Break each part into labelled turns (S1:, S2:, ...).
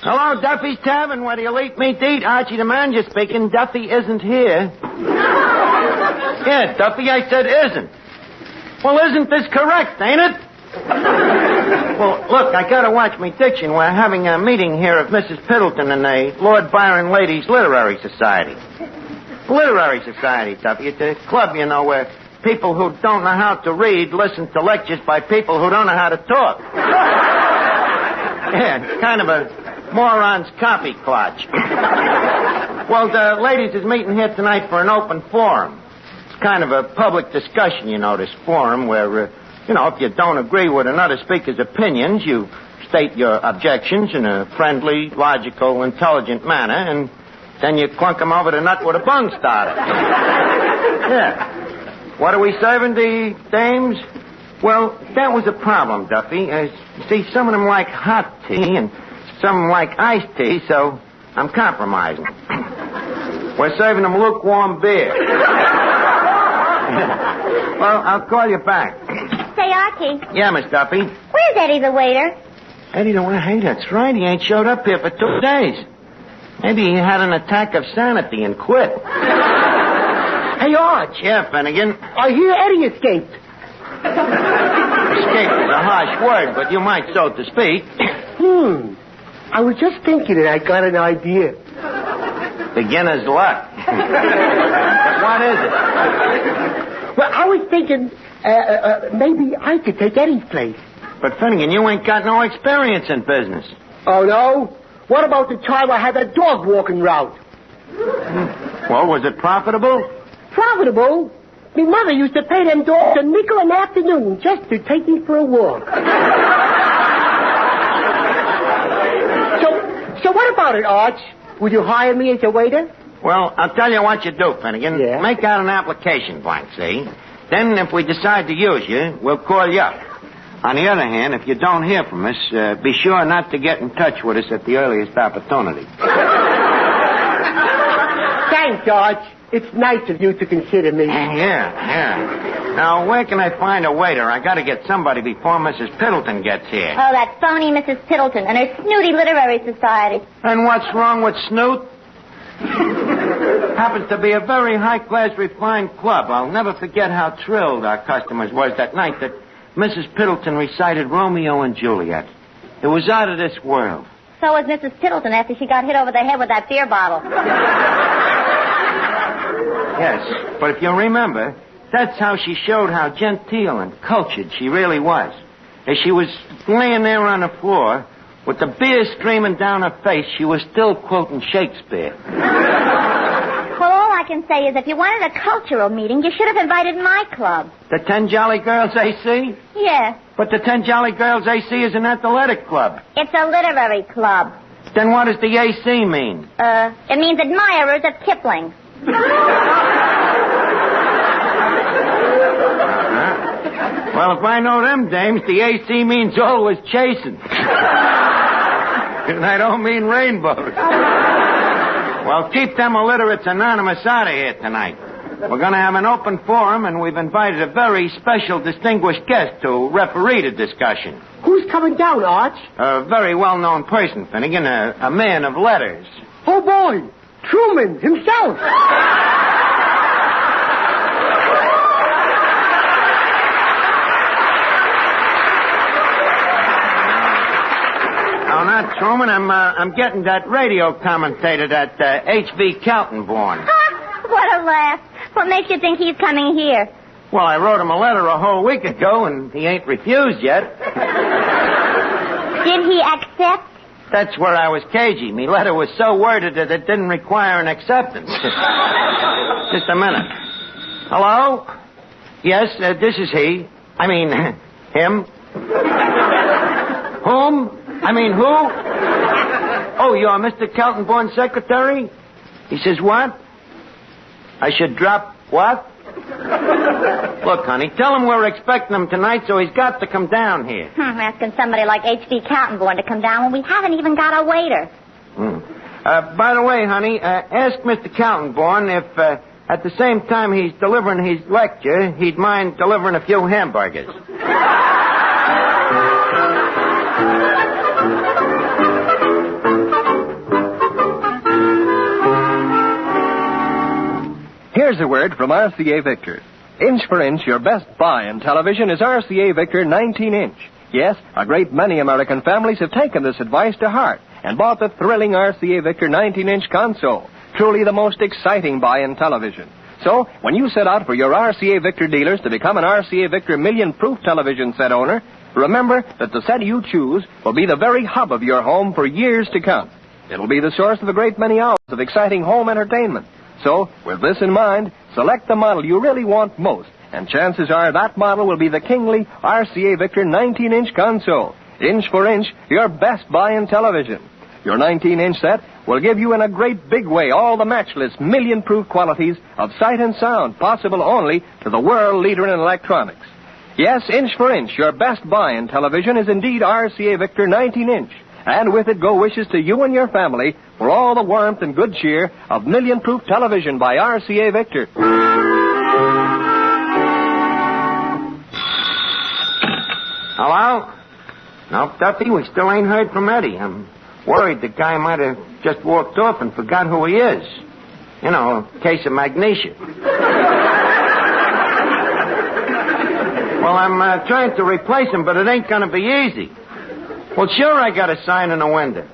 S1: Hello, Duffy's Tavern, where the elite meet to eat. Archie the Manager speaking. Duffy isn't here. Yeah, Duffy, I said isn't. Well, isn't this correct, ain't it? Well, look, I gotta watch me diction. We're having a meeting here of Mrs. Piddleton and the Lord Byron Ladies Literary Society. Literary Society, Duffy. It's a club, you know, where people who don't know how to read listen to lectures by people who don't know how to talk. Yeah, it's kind of a moron's copy clutch. Well, the ladies is meeting here tonight for an open forum. It's kind of a public discussion, you know, this forum where, if you don't agree with another speaker's opinions, you state your objections in a friendly, logical, intelligent manner, and then you clunk them over the nut with a bung starter. Yeah. What are we serving the dames? Well, that was a problem, Duffy. You see, some of them like hot tea, and some of them like iced tea, so I'm compromising. We're serving them lukewarm beer. Well, I'll call you back.
S2: Say, Archie.
S1: Yeah, Miss Duffy?
S2: Where's Eddie the waiter?
S1: Eddie the waiter? Hey, that's right. He ain't showed up here for 2 days. Maybe he had an attack of sanity and quit.
S3: Hey, Arch.
S1: Yeah, Finnegan?
S3: I hear Eddie escaped.
S1: Escape is a harsh word, but you might so to speak.
S3: I was just thinking and I got an idea.
S1: Beginner's luck. But what is it?
S3: Well, I was thinking maybe I could take Eddie's place.
S1: But, Finnegan, you ain't got no experience in business.
S3: Oh, no? What about the time I had that dog walking route?
S1: Well, was it profitable?
S3: Profitable? My mother used to pay them dogs $0.05 an afternoon just to take me for a walk. So what about it, Arch? Would you hire me as a waiter?
S1: Well, I'll tell you what you do, Finnegan.
S3: Yeah?
S1: Make out an application blank, see? Then if we decide to use you, we'll call you up. On the other hand, if you don't hear from us, be sure not to get in touch with us at the earliest opportunity.
S3: Thanks, Arch. It's nice of you to consider me.
S1: Yeah. Now, where can I find a waiter? I gotta get somebody before Mrs. Piddleton gets here.
S2: Oh, that phony Mrs. Piddleton and her snooty literary society.
S1: And what's wrong with Snoot? Happens to be a very high-class, refined club. I'll never forget how thrilled our customers was that night that Mrs. Piddleton recited Romeo and Juliet. It was out of this world.
S2: So was Mrs. Piddleton after she got hit over the head with that beer bottle.
S1: Yes, but if you remember, that's how she showed how genteel and cultured she really was. As she was laying there on the floor, with the beer streaming down her face, she was still quoting Shakespeare.
S2: Well, all I can say is if you wanted a cultural meeting, you should have invited my club.
S1: The 10 Jolly Girls AC?
S2: Yeah.
S1: But the 10 Jolly Girls AC is an athletic club.
S2: It's a literary club.
S1: Then what does the AC mean?
S2: It means admirers of Kipling.
S1: Well, if I know them dames, the AC means always chasing. And I don't mean rainbows. Well, keep them illiterates anonymous out of here tonight. We're going to have an open forum, and we've invited a very special distinguished guest to referee the discussion.
S3: Who's coming down, Arch?
S1: A very well-known person, Finnegan, a man of letters.
S3: Oh, boy. Truman himself.
S1: No, not Truman. I'm getting that radio commentator, that H.V. Kaltenborn.
S2: What a laugh. What makes you think he's coming here?
S1: Well, I wrote him a letter a whole week ago, and he ain't refused yet.
S2: Did he accept?
S1: That's where I was cagey. Me letter was so worded that it didn't require an acceptance. Just a minute. Hello? Yes, this is he. I mean, him. Whom? I mean, who? Oh, you're Mr. Kaltenborn's secretary? He says, what? I should drop what? Look, honey, tell him we're expecting him tonight, so he's got to come down here.
S2: Asking somebody like H.V. Kaltenborn to come down when we haven't even got a waiter.
S1: By the way, honey, ask Mr. Kaltenborn if, at the same time he's delivering his lecture, he'd mind delivering a few hamburgers.
S4: Here's a word from RCA Victor. Inch for inch, your best buy in television is RCA Victor 19-inch. Yes, a great many American families have taken this advice to heart and bought the thrilling RCA Victor 19-inch console. Truly the most exciting buy in television. So, when you set out for your RCA Victor dealers to become an RCA Victor million-proof television set owner, remember that the set you choose will be the very hub of your home for years to come. It'll be the source of a great many hours of exciting home entertainment. So, with this in mind, select the model you really want most, and chances are that model will be the kingly RCA Victor 19-inch console. Inch for inch, your best buy in television. Your 19-inch set will give you in a great big way all the matchless million-proof qualities of sight and sound possible only to the world leader in electronics. Yes, inch for inch, your best buy in television is indeed RCA Victor 19-inch. And with it go wishes to you and your family for all the warmth and good cheer of million-proof television by RCA Victor.
S1: Hello? Nope, Duffy, we still ain't heard from Eddie. I'm worried the guy might have just walked off and forgot who he is. You know, a case of magnesia. Well, I'm trying to replace him, but it ain't going to be easy. Well, sure, I got a sign in the window.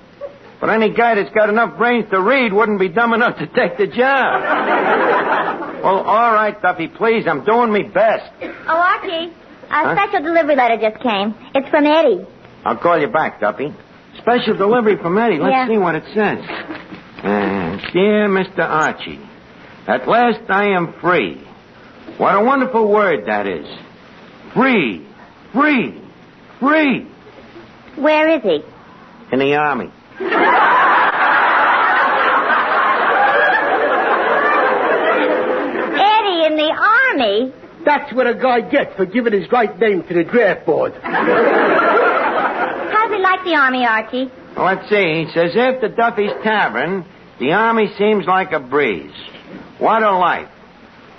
S1: But any guy that's got enough brains to read wouldn't be dumb enough to take the job. Well, all right, Duffy, please. I'm doing me best.
S2: Oh, Archie, a special delivery letter just came. It's from Eddie.
S1: I'll call you back, Duffy. Special delivery from Eddie. Let's see what it says. Dear Mr. Archie, at last I am free. What a wonderful word that is. Free, free, free.
S2: Where is he?
S1: In the Army.
S2: Eddie in the Army?
S3: That's what a guy gets for giving his right name to the draft board.
S2: How does he like the Army, Archie?
S1: Well, let's see. He says, after Duffy's Tavern, the Army seems like a breeze. What a life.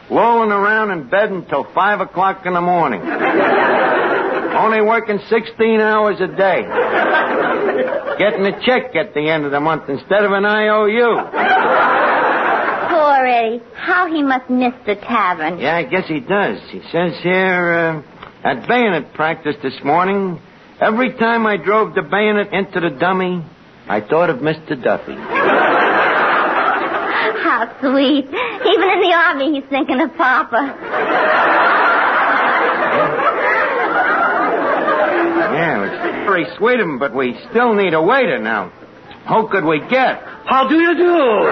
S1: Lolling around in bed until 5 o'clock in the morning. Only working 16 hours a day. Getting a check at the end of the month instead of an IOU.
S2: Poor Eddie. How he must miss the Tavern.
S1: Yeah, I guess he does. He says here, at bayonet practice this morning, every time I drove the bayonet into the dummy, I thought of Mr. Duffy.
S2: How sweet. Even in the Army, he's thinking of Papa.
S1: Yeah, it's very sweet of him, but we still need a waiter now. Who could we get?
S5: How do you do?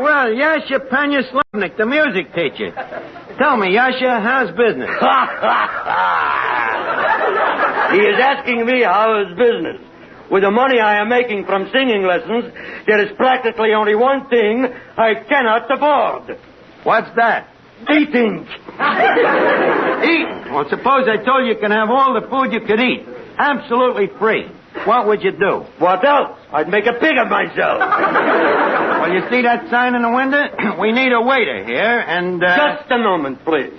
S1: Well, Yasha Panyaslavnik, the music teacher. Tell me, Yasha, how's business?
S5: He is asking me how is business. With the money I am making from singing lessons, there is practically only one thing I cannot afford.
S1: What's that?
S5: Eating.
S1: Eating? Well, suppose I told you can have all the food you could eat. Absolutely free. What would you do?
S5: What else? I'd make a pig of myself.
S1: Well, you see that sign in the window? We need a waiter here, and...
S5: Just a moment, please.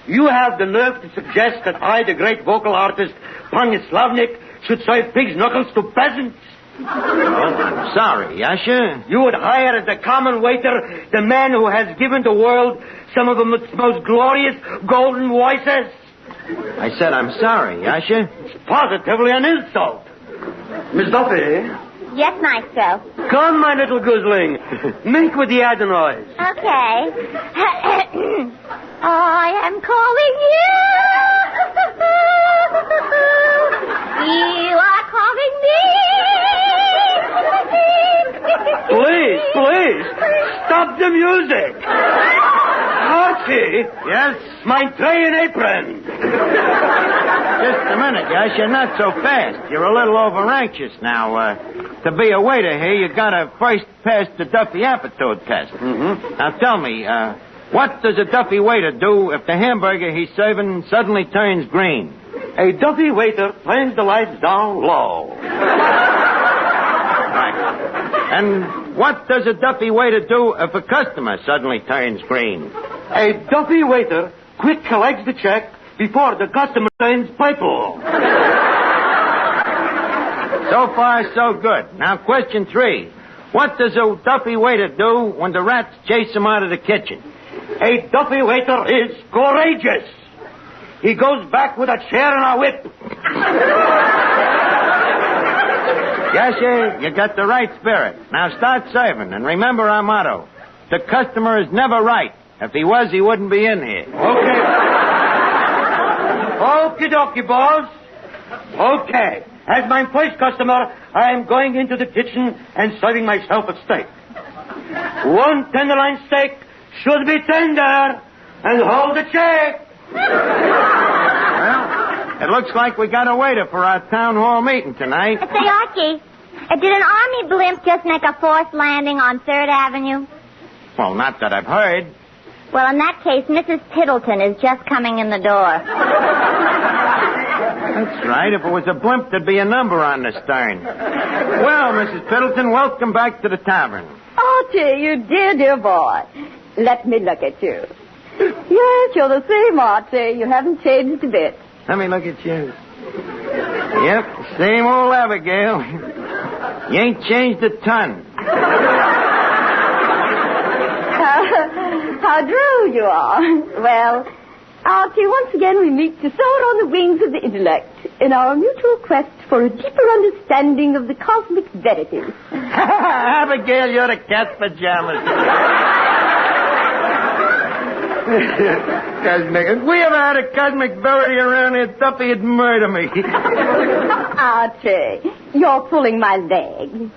S5: You have the nerve to suggest that I, the great vocal artist, Panyaslavnik, should serve pig's knuckles to peasants?
S1: Oh, I'm sorry, Yasha.
S5: You would hire as a common waiter the man who has given the world some of its most glorious golden voices?
S1: I said I'm sorry, Yasha.
S5: It's positively an insult. Miss Duffy?
S2: Yes, Maestro.
S5: Come, my little goosling. Make with the adenoids.
S2: Okay. I am calling you. You are calling me.
S5: Please, stop the music. Archie.
S1: Yes?
S5: My tray and apron.
S1: Just a minute, Yasha. Not so fast. You're a little over-anxious now. To be a waiter here, you gotta first pass the Duffy aptitude test.
S5: Mm-hmm.
S1: Now tell me, what does a Duffy waiter do if the hamburger he's serving suddenly turns green?
S5: A Duffy waiter turns the lights down low.
S1: Right. And what does a Duffy waiter do if a customer suddenly turns green?
S5: A Duffy waiter quick collects the check, before the customer turns purple.
S1: So far, so good. Now, question 3. What does a Duffy waiter do when the rats chase him out of the kitchen?
S5: A Duffy waiter is courageous. He goes back with a chair and a whip.
S1: Yes, you got the right spirit. Now start serving, and remember our motto. The customer is never right. If he was, he wouldn't be in here.
S5: Okay. Okie dokie, boss. Okay. As my first customer, I am going into the kitchen and serving myself a steak. 1 tenderloin steak should be tender and hold the check.
S1: Well, it looks like we got a waiter for our town hall meeting tonight.
S2: Say, Archie, did an army blimp just make a forced landing on 3rd Avenue?
S1: Well, not that I've heard.
S2: Well, in that case, Mrs. Tiddleton is just coming in the door.
S1: That's right. If it was a blimp, there'd be a number on the stern. Well, Mrs. Tiddleton, welcome back to the tavern.
S6: Archie, you dear boy. Let me look at you. Yes, you're the same, Archie. You haven't changed a bit.
S1: Let me look at you. Yep, same old Abigail. You ain't changed a ton.
S6: How droll you are. Well, Archie, once again we meet to soar on the wings of the intellect in our mutual quest for a deeper understanding of the cosmic verities.
S1: Abigail, you're the cat's pajamas. Cosmic. If we ever had a cosmic verity around here, Duffy would murder me.
S6: Archie, you're pulling my leg.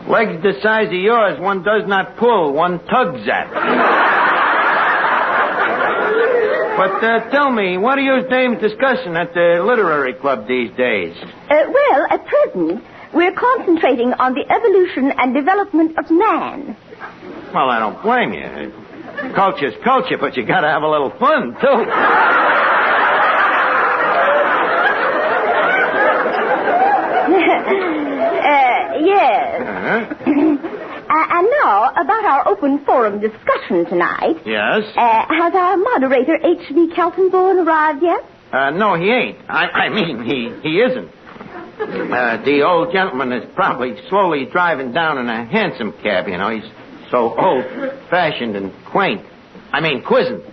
S1: Legs the size of yours, one does not pull, one tugs at. But tell me, what are you dames discussing at the literary club these days?
S6: Well, at present, we're concentrating on the evolution and development of man.
S1: Well, I don't blame you. Culture's culture, but you gotta have a little fun, too.
S6: Yes.
S1: Uh-huh.
S6: And now, about our open forum discussion tonight.
S1: Yes?
S6: Has our moderator, H.V. Kaltenborn, arrived yet?
S1: No, he ain't. I mean, he isn't. The old gentleman is probably slowly driving down in a hansom cab, you know. He's so old-fashioned and quaint. I mean, quizzing.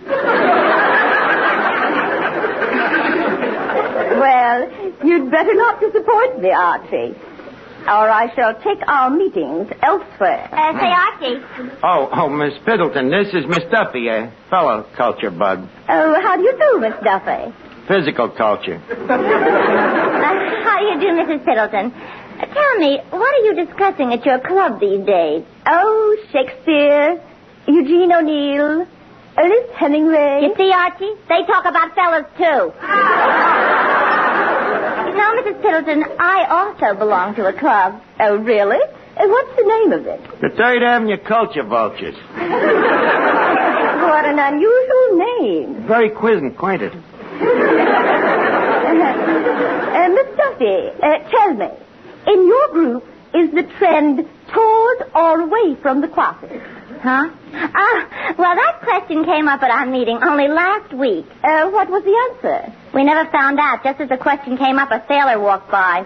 S6: Well, you'd better not disappoint me, Archie. Or I shall take our meetings elsewhere.
S2: Say, Archie.
S1: Oh, Miss Piddleton, this is Miss Duffy, a fellow culture bug.
S6: Oh, how do you do, Miss Duffy?
S1: Physical culture.
S2: How do you do, Mrs. Piddleton? Tell me, what are you discussing at your club these days?
S6: Oh, Shakespeare, Eugene O'Neill, Ernest Hemingway.
S2: You see, Archie? They talk about fellas, too. Now, Mrs. Piddleton, I also belong to a club.
S6: Oh, really? And what's the name of it?
S1: The 3rd Avenue Culture Vultures.
S6: What an unusual name.
S1: Very quiz-acquainted.
S6: Miss Duffy, tell me, in your group, is the trend toward or away from the closet?
S2: Huh? Well, that question came up at our meeting only last week.
S6: What was the answer?
S2: We never found out. Just as the question came up, a sailor walked by.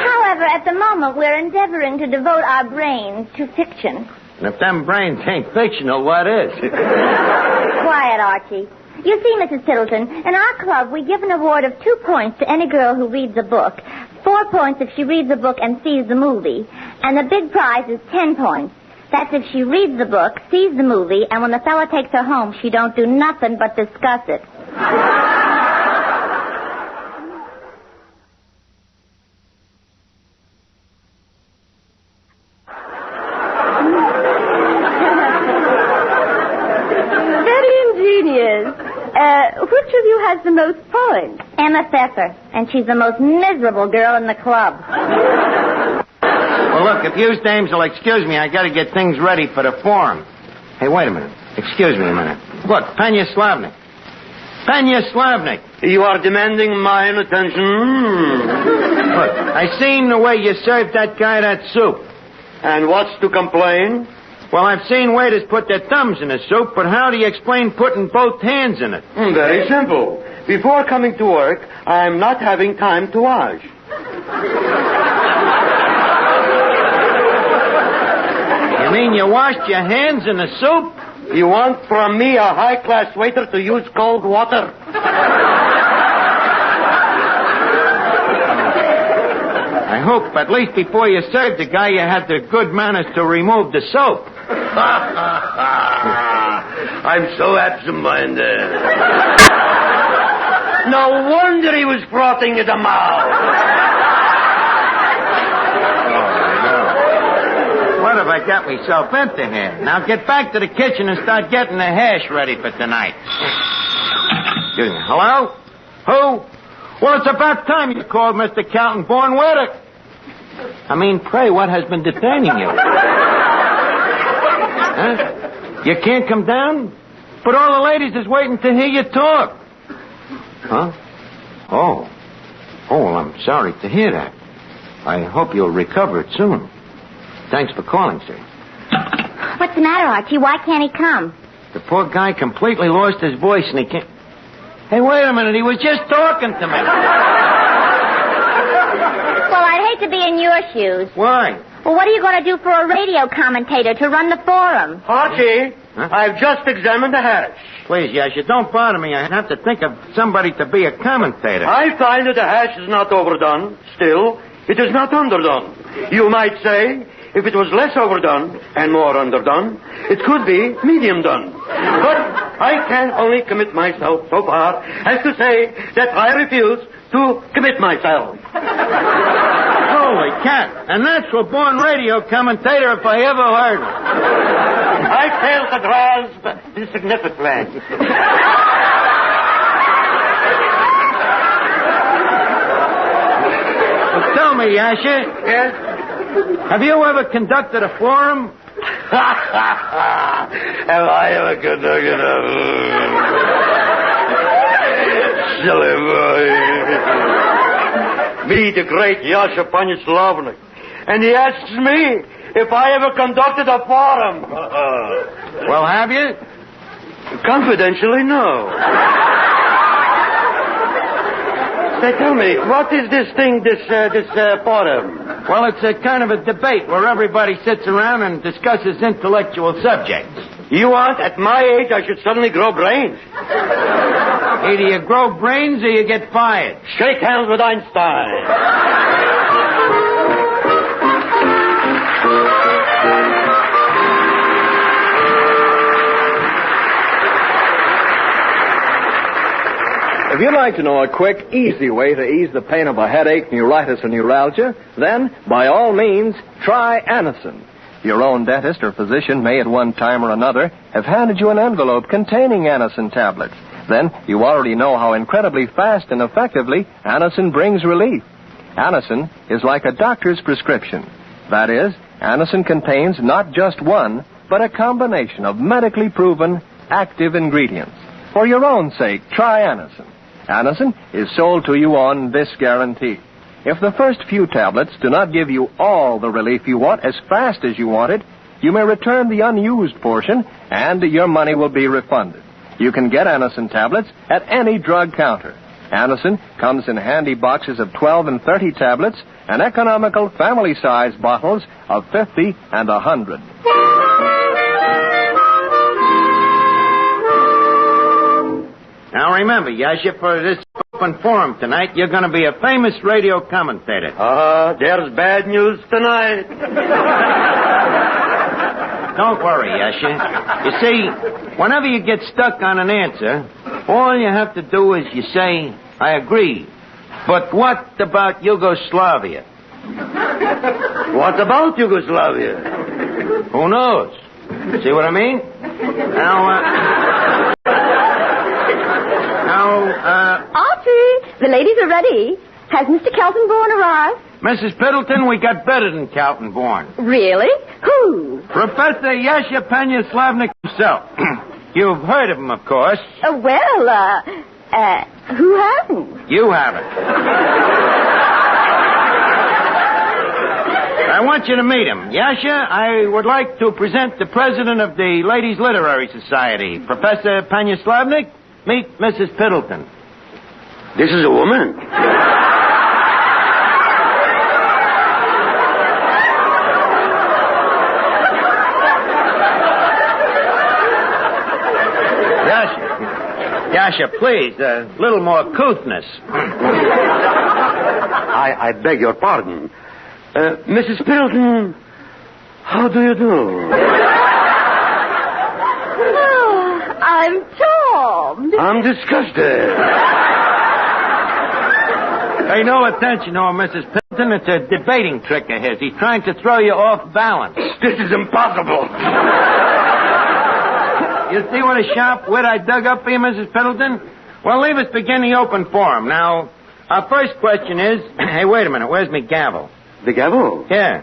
S2: However, at the moment, we're endeavoring to devote our brains to fiction.
S1: And if them brains ain't fictional, what is?
S2: Quiet, Archie. You see, Mrs. Piddleton, in our club, we give an award of 2 points to any girl who reads a book, 4 points if she reads a book and sees the movie, and the big prize is 10 points. That's if she reads the book, sees the movie, and when the fella takes her home, she don't do nothing but discuss it.
S6: Which of you has the most points?
S2: Emma Pfeffer, and she's the most miserable girl in the club.
S1: Well, look, if you dames will excuse me, I got to get things ready for the forum. Hey, wait a minute. Excuse me a minute. Look, Penya Slavnik. Penya Slavnik.
S5: You are demanding mine attention.
S1: Look, I seen the way you served that guy that soup.
S5: And what's to complain?
S1: Well, I've seen waiters put their thumbs in the soup, but how do you explain putting both hands in it?
S5: Very simple. Before coming to work, I'm not having time to wash.
S1: You mean you washed your hands in the soup?
S5: You want from me, a high-class waiter, to use cold water?
S1: I hope at least before you served the guy, you had the good manners to remove the soap.
S5: I'm so absent-minded. No wonder he was frothing at the mouth.
S1: What have I got myself into here? Now get back to the kitchen and start getting the hash ready for tonight. Excuse me. Hello? Who? Well, it's about time you called, Mr. Calton Bourne. Pray, what has been detaining you? Huh? You can't come down? But all the ladies is waiting to hear you talk. Huh? Oh, well, I'm sorry to hear that. I hope you'll recover it soon. Thanks for calling, sir.
S2: What's the matter, Archie? Why can't he come?
S1: The poor guy completely lost his voice and he can't... Hey, wait a minute. He was just talking to me.
S2: Well, I'd hate to be in your shoes.
S1: Why?
S2: Well, what are you going to do for a radio commentator to run the forum?
S5: Archie,
S1: Huh?
S5: I've just examined the hash.
S1: Please, Yasha, don't bother me. I have to think of somebody to be a commentator.
S5: I find that the hash is not overdone. Still, it is not underdone. You might say, if it was less overdone and more underdone, it could be medium done. But I can only commit myself so far as to say that I refuse to commit myself.
S1: Holy cat. A natural-born radio commentator if I ever heard one.
S5: I fail to grasp the significance.
S1: Well, tell me, Yasha.
S5: Yes?
S1: Have you ever conducted a forum?
S5: Have I ever conducted a... Silly boy. Me, the great Yasha Panislavnik. And he asks me if I ever conducted a forum.
S1: Well, have you?
S5: Confidentially, no. Say, tell me, what is this thing, this forum?
S1: Well, it's a kind of a debate where everybody sits around and discusses intellectual subjects.
S5: You want, at my age, I should suddenly grow brains?
S1: Either you grow brains or you get fired.
S5: Shake hands with Einstein.
S4: If you'd like to know a quick, easy way to ease the pain of a headache, neuritis, or neuralgia, then, by all means, try Anacin. Your own dentist or physician may at one time or another have handed you an envelope containing Anacin tablets. Then you already know how incredibly fast and effectively Anacin brings relief. Anacin is like a doctor's prescription. That is, Anacin contains not just one, but a combination of medically proven active ingredients. For your own sake, try Anacin. Anacin is sold to you on this guarantee. If the first few tablets do not give you all the relief you want as fast as you want it, you may return the unused portion and your money will be refunded. You can get Anacin tablets at any drug counter. Anacin comes in handy boxes of 12 and 30 tablets and economical family-size bottles of 50 and 100.
S1: Now remember, Yasha, for this open forum tonight, you're going to be a famous radio commentator.
S5: There's bad news tonight.
S1: Don't worry, Yasha. You see, whenever you get stuck on an answer, all you have to do is you say, I agree. But what about Yugoslavia?
S5: What about Yugoslavia?
S1: Who knows? See what I mean?
S6: Archie, the ladies are ready. Has Mr. Calton Bourne arrived?
S1: Mrs. Piddleton, we got better than Calton Bourne.
S6: Really? Who?
S1: Professor Yasha Panislavnik himself. You've heard of him, of course.
S6: Who hasn't?
S1: You haven't. want you to meet him. Yasha, I would like to present the president of the Ladies Literary Society, Professor Panyaslavnik. Meet Mrs. Piddleton.
S5: This is a woman.
S1: Yasha, please, a little more couthness.
S5: I beg your pardon. Mrs. Piddleton, how do you do?
S6: Oh, I'm charmed.
S5: I'm disgusted.
S1: Pay no attention to him, Mrs. Piddleton. It's a debating trick of his. He's trying to throw you off balance.
S5: This is impossible.
S1: You see what a sharp wit I dug up for you, Mrs. Piddleton? Well, leave us begin the open forum. Now, our first question is... Hey, wait a minute. Where's me gavel?
S5: The gavel?
S1: Yeah.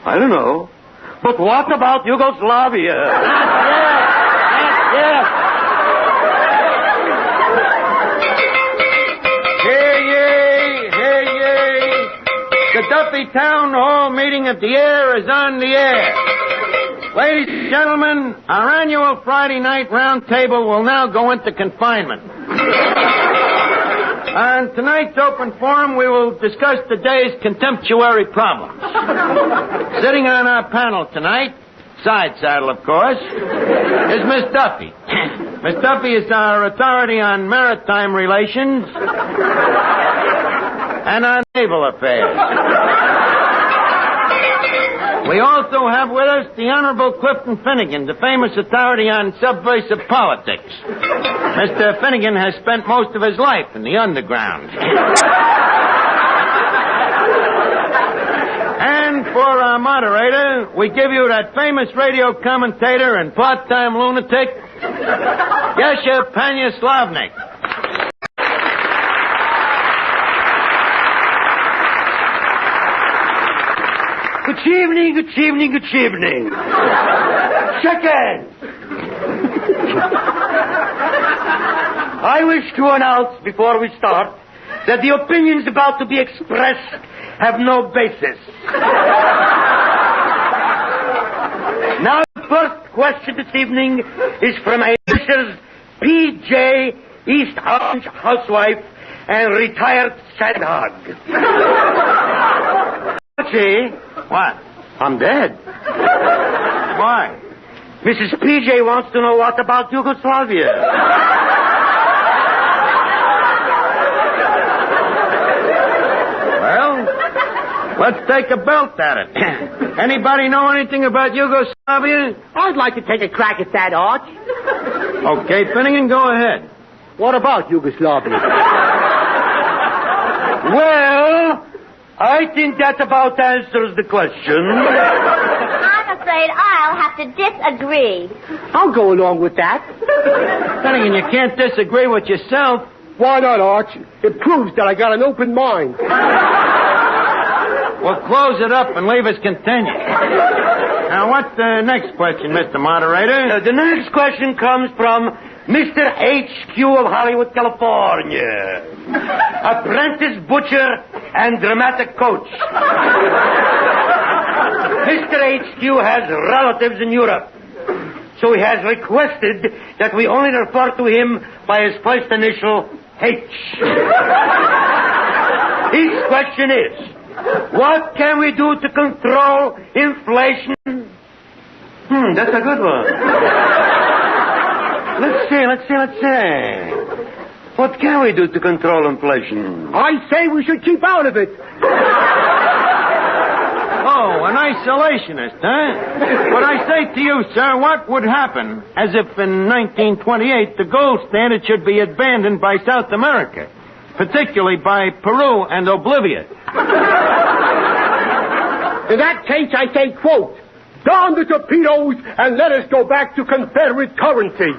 S5: I don't know. But what about Yugoslavia?
S1: Yeah. Hear ye. The Duffy Town Hall meeting of the air is on the air. Ladies and gentlemen, our annual Friday night round table will now go into confinement. On tonight's open forum, we will discuss the day's contemptuary problems. Sitting on our panel tonight, side saddle, of course, is Miss Duffy. Miss Duffy is our authority on maritime relations and on naval affairs. We also have with us the Honorable Clifton Finnegan, the famous authority on subversive politics. Mr. Finnegan has spent most of his life in the underground. And for our moderator, we give you that famous radio commentator and part-time lunatic, Yasha Panyaslavnik.
S5: Good evening. Second. I wish to announce before we start that the opinions about to be expressed have no basis. Now, the first question this evening is from a Mrs. P.J. East Orange housewife and retired sandhog. Archie.
S1: What?
S5: I'm dead.
S1: Why?
S5: Mrs. P.J. wants to know what about Yugoslavia.
S1: Well, let's take a belt at it. Anybody know anything about Yugoslavia?
S3: I'd like to take a crack at that, Arch.
S1: Okay, Finnegan, go ahead.
S3: What about Yugoslavia?
S5: Well, I think that about answers the question.
S2: I'm afraid I'll have to disagree.
S3: I'll go along with that.
S1: Finnegan, you can't disagree with yourself.
S3: Why not, Arch? It proves that I got an open mind.
S1: Well, close it up and leave us continue. Now, what's the next question, Mr. Moderator?
S5: The next question comes from Mr. H.Q. of Hollywood, California. Apprentice butcher and dramatic coach. Mr. H.Q. has relatives in Europe, so he has requested that we only refer to him by his first initial, H. His question is, what can we do to control inflation? That's a good one. Let's see. What can we do to control inflation?
S3: I say we should keep out of it.
S1: Oh, an isolationist, huh? But I say to you, sir, what would happen as if in 1928 the gold standard should be abandoned by South America, particularly by Peru and Bolivia?
S3: In that case, I say, quote, down the torpedoes and let us go back to Confederate currency.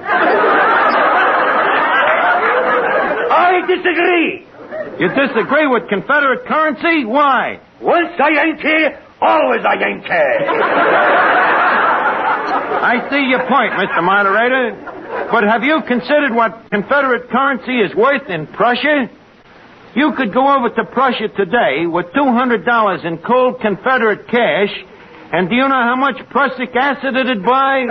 S5: I disagree.
S1: You disagree with Confederate currency? Why?
S5: Once a Yankee, always a Yankee.
S1: I see your point, Mr. Moderator. But have you considered what Confederate currency is worth in Prussia? You could go over to Prussia today with $200 in cold Confederate cash, and do you know how much prussic acid it'd buy?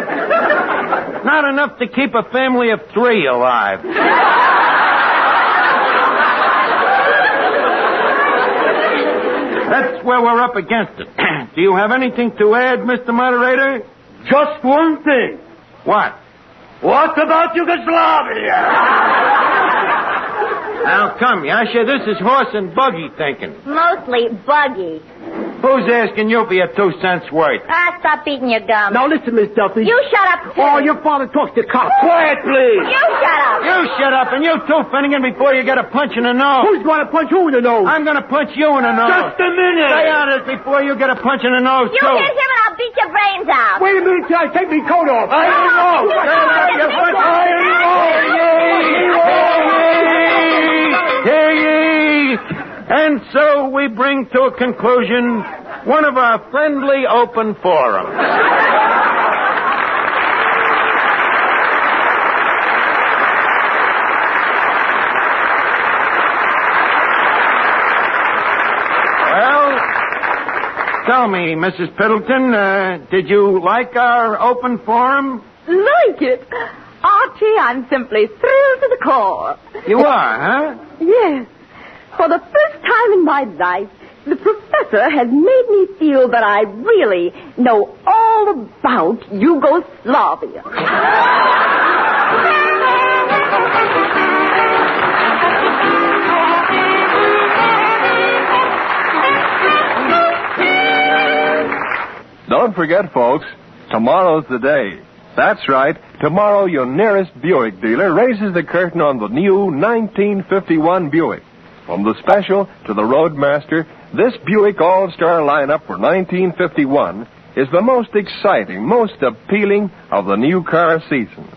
S1: Not enough to keep a family of 3 alive. That's where we're up against it. Do you have anything to add, Mr. Moderator?
S5: Just one thing.
S1: What?
S5: What about Yugoslavia?
S1: Now, come, Yasha. This is horse and buggy thinking.
S2: Mostly buggy.
S1: Who's asking you for your 2 cents worth?
S2: Stop eating your gum.
S3: Now, listen, Miss Duffy.
S2: You shut up, too.
S3: Oh, your father talks to cops.
S5: Quiet, please.
S2: You shut up.
S1: You shut up, and you too, Finnegan, before you get a punch in the nose.
S3: Who's going to punch who in the nose?
S1: I'm going to punch you in the nose.
S5: Just a minute.
S1: Stay out of it before you get a punch in the nose,
S2: You
S1: too.
S2: hit him and I'll beat your brains out.
S3: Wait a minute till I take my coat off.
S5: I know.
S1: Hear ye! And so we bring to a conclusion one of our friendly open forums. Well, tell me, Mrs. Piddleton, did you like our open forum?
S6: Like it? Archie, I'm simply thrilled to the core.
S1: You are, huh?
S6: Yes. For the first time in my life, the professor has made me feel that I really know all about Yugoslavia.
S4: Don't forget, folks, tomorrow's the day. That's right. Tomorrow, your nearest Buick dealer raises the curtain on the new 1951 Buick. From the Special to the Roadmaster, this Buick All-Star lineup for 1951 is the most exciting, most appealing of the new car season.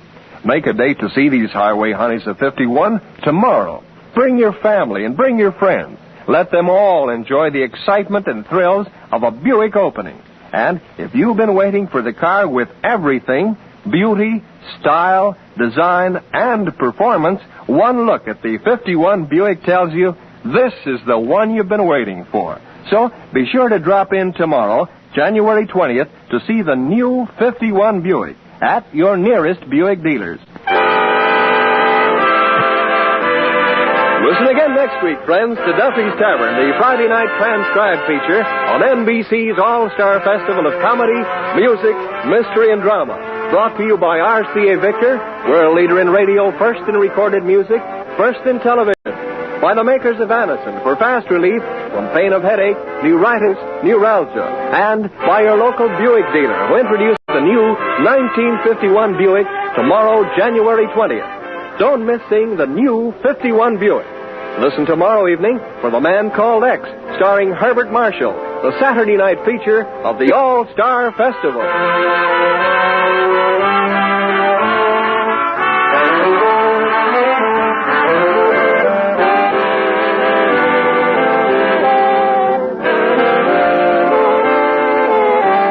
S4: Make a date to see these highway honeys of 51 tomorrow. Bring your family and bring your friends. Let them all enjoy the excitement and thrills of a Buick opening. And if you've been waiting for the car with everything, beauty, style, design, and performance, one look at the 51 Buick tells you this is the one you've been waiting for. So be sure to drop in tomorrow, January 20th, to see the new 51 Buick at your nearest Buick dealers. Listen again next week, friends, to Duffy's Tavern, the Friday night transcribed feature on NBC's All-Star Festival of Comedy, Music, Mystery, and Drama. Brought to you by RCA Victor, world leader in radio, first in recorded music, first in television. By the makers of Anacin for fast relief from pain of headache, neuritis, neuralgia. And by your local Buick dealer who introduces the new 1951 Buick tomorrow, January 20th. Don't miss seeing the new 51 Buick. Listen tomorrow evening for The Man Called X, starring Herbert Marshall, the Saturday night feature of the All-Star Festival.